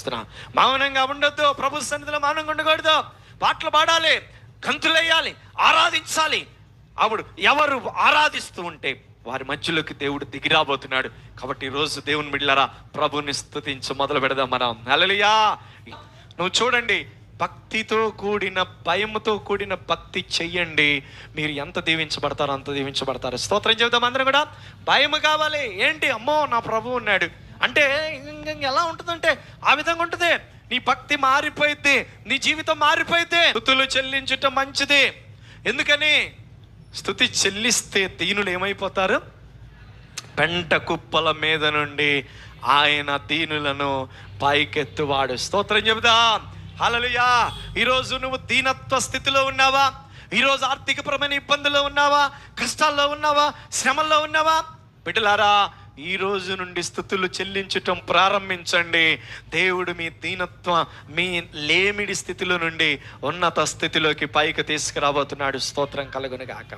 చెప్తున్నా. మౌనంగా ఉండొద్దు. ప్రభు సన్నిధిలో మౌనంగా ఉండకూడదు. పాటలు పాడాలి, గంతులు వేయాలి, ఆరాధించాలి. అప్పుడు ఎవరు ఆరాధిస్తూ ఉంటే వారి మధ్యలోకి దేవుడు దిగిరాబోతున్నాడు. కాబట్టి ఈరోజు దేవుని బిడ్డలారా, ప్రభుని స్తుతించు మొదలు పెడదాం మనం. హల్లెలూయా. నువ్వు చూడండి, భక్తితో కూడిన, భయముతో కూడిన భక్తి చెయ్యండి. మీరు ఎంత దీవించబడతారో అంత దీవించబడతారు. స్తోత్రం చెబుతాం అందరం కూడా. భయము కావాలి. ఏంటి? అమ్మో నా ప్రభు ఉన్నాడు అంటే ఎలా ఉంటుందంటే ఆ విధంగా ఉంటుంది. నీ భక్తి మారిపోయిద్ది, నీ జీవితం మారిపోయిద్ది. స్తుతులు చెల్లించటం మంచిది. ఎందుకని? స్తుతి చెల్లిస్తే దీనులు ఏమైపోతారు? పెంట కుప్పల మీద నుండి ఆయన దీనులను పైకెత్తువాడు. స్తోత్రం చెబుదాం. హల్లెలూయా. ఈరోజు నువ్వు దీనత్వ స్థితిలో ఉన్నావా? ఈరోజు ఆర్థికపరమైన ఇబ్బందుల్లో ఉన్నావా? కష్టాల్లో ఉన్నావా? శ్రమల్లో ఉన్నావా? బిడ్డలారా, ఈ రోజు నుండి స్తుతులు చెల్లించటం ప్రారంభించండి. దేవుడు మీ దీనత్వ, మీ లేమిడి స్థితిలో నుండి ఉన్నత స్థితిలోకి పైకి తీసుకురాబోతున్నాడు. స్తోత్రం కలుగును గాక.